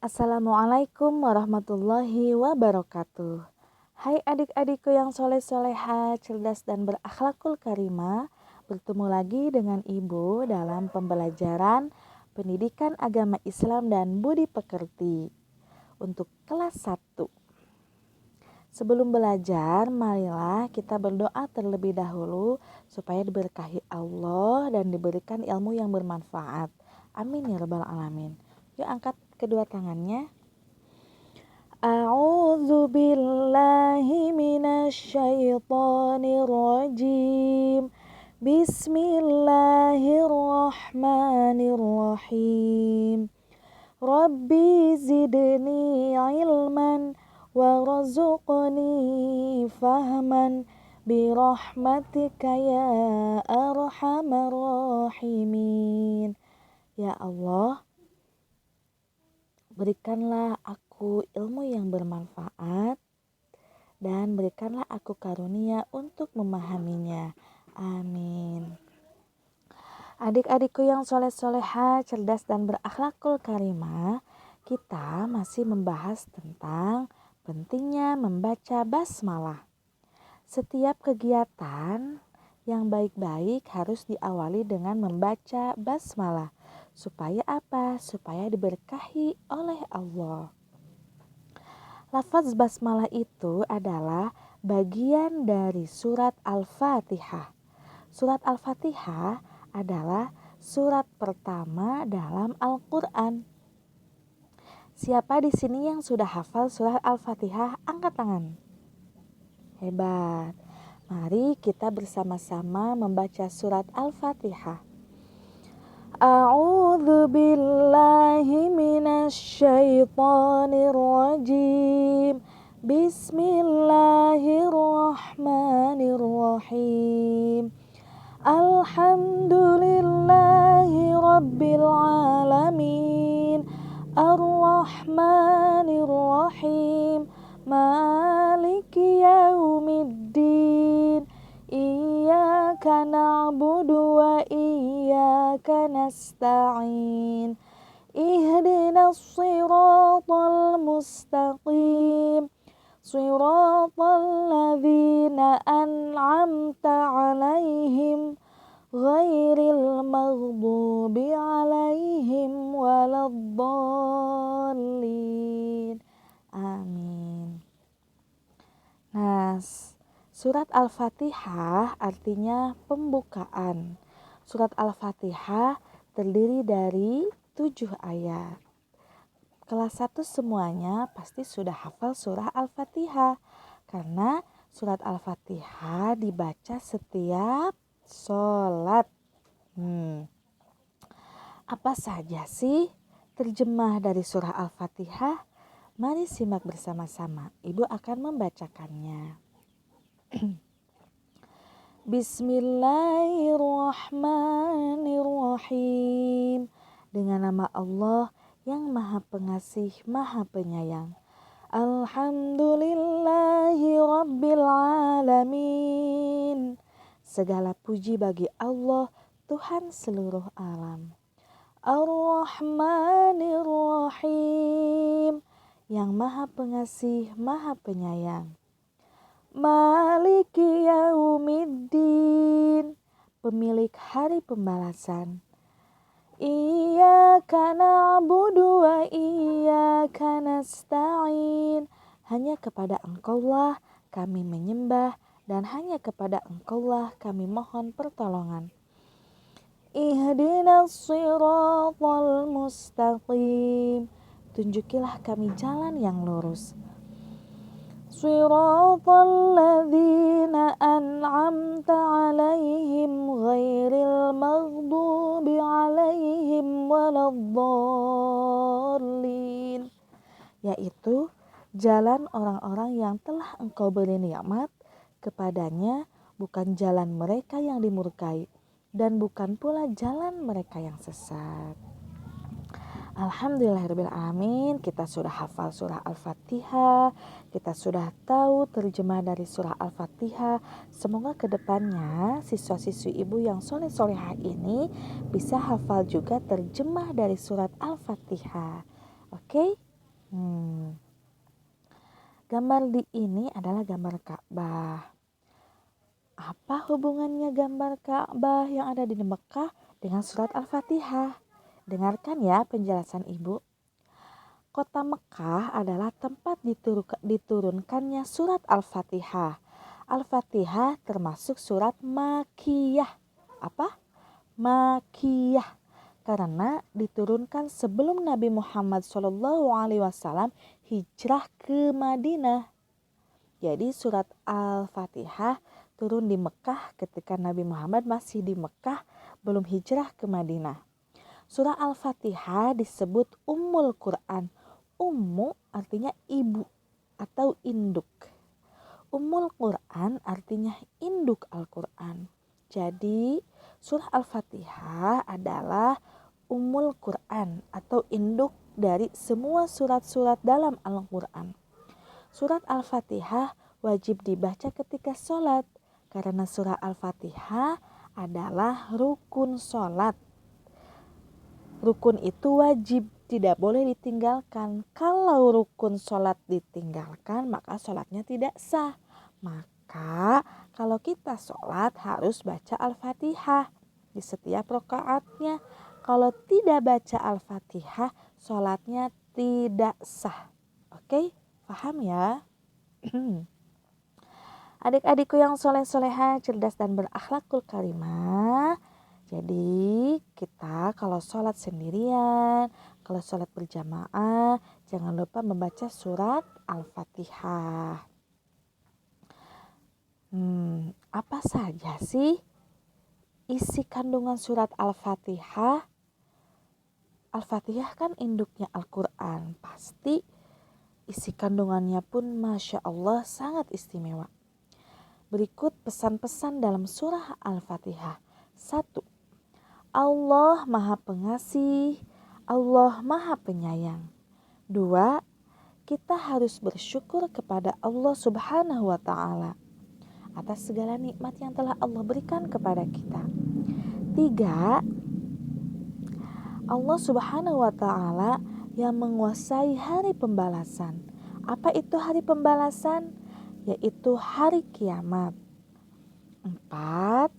Assalamualaikum warahmatullahi wabarakatuh. Hai adik-adikku yang soleh-soleha, cerdas dan berakhlakul karimah. Bertemu lagi dengan Ibu dalam pembelajaran pendidikan agama Islam dan budi pekerti untuk kelas 1. Sebelum belajar, marilah kita berdoa terlebih dahulu supaya diberkahi Allah dan diberikan ilmu yang bermanfaat. Amin ya rabbal alamin. Yuk angkat kedua tangannya. A'udzu billahi minasyaitonir rajim. Bismillahirrahmanirrahim. Rabbi zidni ilman warzuqni fahman birahmatika ya arhamar rahimin. Ya Allah, berikanlah aku ilmu yang bermanfaat dan berikanlah aku karunia untuk memahaminya. Amin. Adik-adikku yang soleh-soleha, cerdas dan berakhlakul karimah, kita masih membahas tentang pentingnya membaca basmalah. Setiap kegiatan yang baik-baik harus diawali dengan membaca basmalah. Supaya apa? Supaya diberkahi oleh Allah. Lafaz basmalah itu adalah bagian dari surat Al-Fatihah. Surat Al-Fatihah adalah surat pertama dalam Al-Quran. Siapa di sini yang sudah hafal surat Al-Fatihah? Angkat tangan. Hebat. Mari kita bersama-sama membaca surat Al-Fatihah. A'udzu billahi minasyaitonir rajim. Bismillahirrahmanirrahim. Alhamdulillahi rabbil alamin. Ar-Rahmanir-Rahim. Maliki yaumiddin. Iyyaka na'budu wa iyyaka nasta'in. Ihdinas siratal mustaqim. Siratal ladzina an'amta 'alaihim ghairil maghdubi 'alaihim waladdallin. Amin. Nah, surat Al-Fatihah artinya pembukaan. Surat Al-Fatihah terdiri dari 7 ayat. Kelas 1 semuanya pasti sudah hafal surah Al-Fatihah. Karena surat Al-Fatihah dibaca setiap sholat. Apa saja sih terjemah dari surah Al-Fatihah? Mari simak bersama-sama. Ibu akan membacakannya. Bismillahirrahmanirrahim. Dengan nama Allah yang Maha Pengasih, Maha Penyayang. Alhamdulillahi Rabbil Alamin. Segala puji bagi Allah, Tuhan seluruh alam. Ar-Rahmanir-Rahim. Yang Maha Pengasih, Maha Penyayang. Maliki yaumiddin. Pemilik hari pembalasan. Iyyaka na'budu wa iyyaka nasta'in. Hanya kepada Engkaulah kami menyembah dan hanya kepada Engkaulah kami mohon pertolongan. Ihdinas siratal mustaqim. Tunjukilah kami jalan yang lurus. Siratal ladzina an'amta 'alaihim ghairil maghdubi 'alaihim waladdallin. Yaitu jalan orang-orang yang telah Engkau beri nikmat kepadanya, bukan jalan mereka yang dimurkai dan bukan pula jalan mereka yang sesat. Alhamdulillahirrahmanirrahim. Kita sudah hafal surah Al-Fatihah. Kita sudah tahu terjemah dari surah Al-Fatihah. Semoga kedepannya siswa-siswi ibu yang soleh-solehah ini bisa hafal juga terjemah dari surat Al-Fatihah. Oke? Hmm, Gambar di ini adalah gambar Ka'bah. Apa hubungannya gambar Ka'bah yang ada di Mekah dengan surat Al-Fatihah? Dengarkan ya penjelasan Ibu. Kota Mekah adalah tempat diturunkannya surat Al-Fatihah. Al-Fatihah termasuk surat Makkiyah. Apa? Makkiyah. Karena diturunkan sebelum Nabi Muhammad SAW hijrah ke Madinah. Jadi surat Al-Fatihah turun di Mekah ketika Nabi Muhammad masih di Mekah, belum hijrah ke Madinah. Surah Al-Fatihah disebut Ummul Quran. Ummu artinya ibu atau induk. Ummul Quran artinya induk Al-Quran. Jadi surah Al-Fatihah adalah Ummul Quran atau induk dari semua surat-surat dalam Al-Quran. Surat Al-Fatihah wajib dibaca ketika sholat karena surah Al-Fatihah adalah rukun sholat. Rukun itu wajib, tidak boleh ditinggalkan. Kalau rukun sholat ditinggalkan, maka sholatnya tidak sah. Maka kalau kita sholat harus baca Al-Fatihah di setiap rakaatnya. Kalau tidak baca Al-Fatihah, sholatnya tidak sah. Oke, paham ya? Adik-adikku yang soleh-soleha, cerdas dan berakhlakul karimah. Jadi kita kalau sholat sendirian, kalau sholat berjamaah, jangan lupa membaca surat Al-Fatihah. Apa saja sih isi kandungan surat Al-Fatihah? Al-Fatihah kan induknya Al-Quran. Pasti isi kandungannya pun Masya Allah sangat istimewa. Berikut pesan-pesan dalam surah Al-Fatihah. 1. Allah Maha Pengasih, Allah Maha Penyayang. 2. Kita harus bersyukur kepada Allah Subhanahu wa Ta'ala atas segala nikmat yang telah Allah berikan kepada kita. 3. Allah Subhanahu wa Ta'ala yang menguasai hari pembalasan. Apa itu hari pembalasan? Yaitu hari kiamat. 4.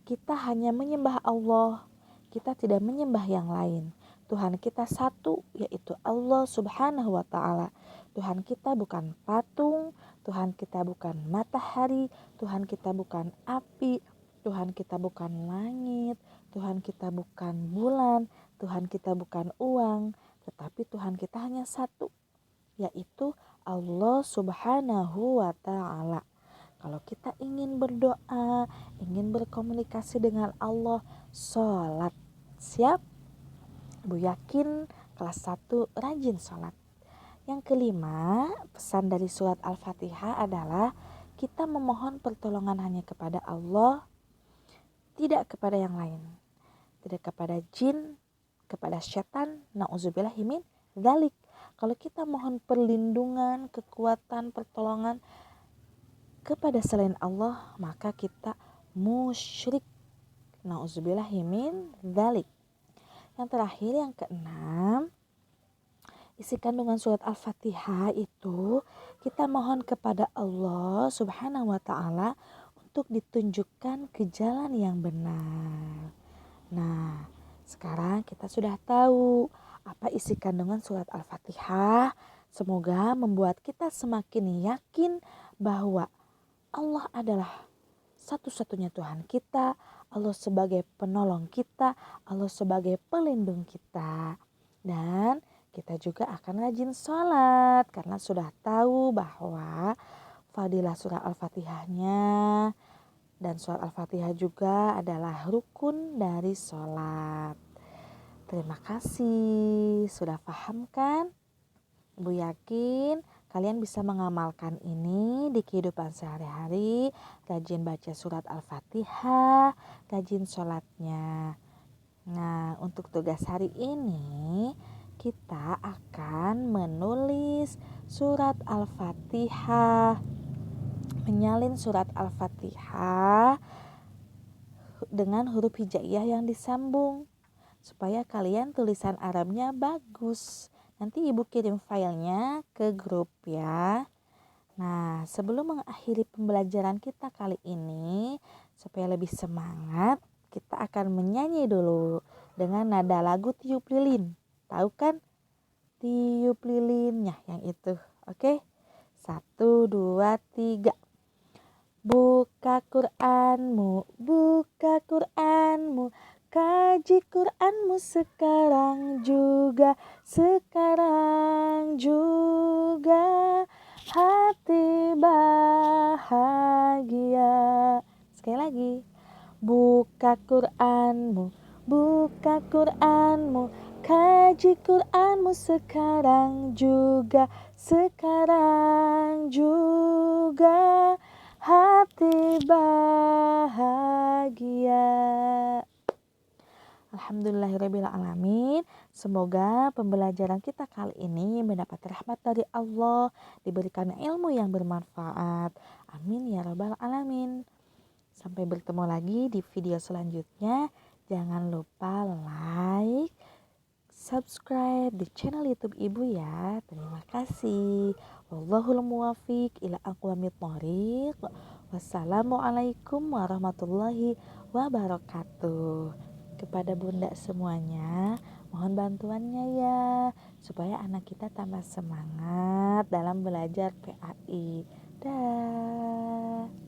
Kita hanya menyembah Allah, kita tidak menyembah yang lain. Tuhan kita satu, yaitu Allah Subhanahu wa Ta'ala. Tuhan kita bukan patung, Tuhan kita bukan matahari, Tuhan kita bukan api, Tuhan kita bukan langit, Tuhan kita bukan bulan, Tuhan kita bukan uang, tetapi Tuhan kita hanya satu, yaitu Allah Subhanahu wa Ta'ala. Kalau kita ingin berdoa, ingin berkomunikasi dengan Allah, sholat. Siap? Bu yakin kelas 1 rajin sholat. Yang kelima, pesan dari surat Al-Fatihah adalah kita memohon pertolongan hanya kepada Allah, tidak kepada yang lain. Tidak kepada jin, kepada setan, na'udzubillahi min dzalik. Kalau kita mohon perlindungan, kekuatan, pertolongan kepada selain Allah, maka kita musyrik. Na'udzubillahi min dzalik. Yang terakhir, yang keenam, isi kandungan surat Al-Fatihah itu kita mohon kepada Allah Subhanahu wa Ta'ala untuk ditunjukkan ke jalan yang benar. Nah, sekarang kita sudah tahu apa isi kandungan surat Al-Fatihah. Semoga membuat kita semakin yakin bahwa Allah adalah satu-satunya Tuhan kita, Allah sebagai penolong kita, Allah sebagai pelindung kita. Dan kita juga akan rajin sholat karena sudah tahu bahwa fadilah surah Al-Fatihahnya dan surat Al-Fatihah juga adalah rukun dari sholat. Terima kasih, sudah paham kan? Ibu yakin kalian bisa mengamalkan ini di kehidupan sehari-hari, rajin baca surat Al-Fatihah, rajin sholatnya. Nah, untuk tugas hari ini kita akan menulis surat Al-Fatihah, menyalin surat Al-Fatihah dengan huruf hijaiyah yang disambung. supaya kalian tulisan Arabnya bagus. Nanti ibu kirim filenya ke grup ya. Nah, sebelum mengakhiri pembelajaran kita kali ini, supaya lebih semangat, kita akan menyanyi dulu dengan nada lagu Tiup Lilin. Tahu kan? Tiup lilinnya yang itu. Oke? 1, 2, 3. Buka Qur'anmu, kaji Qur'anmu sekarang juga, hati bahagia. Sekali lagi, buka Qur'anmu, kaji Qur'anmu sekarang juga, hati bahagia. Alhamdulillahirrabbilalamin. Semoga pembelajaran kita kali ini mendapat rahmat dari Allah, diberikan ilmu yang bermanfaat. Amin ya rabbal alamin. Sampai bertemu lagi di video selanjutnya. Jangan lupa like, subscribe di channel YouTube Ibu ya. Terima kasih. Wallahul muwaffiq ila aqwamit thoriq. Wassalamualaikum warahmatullahi wabarakatuh. Kepada bunda semuanya, mohon bantuannya ya, supaya anak kita tambah semangat dalam belajar PAI. Dah.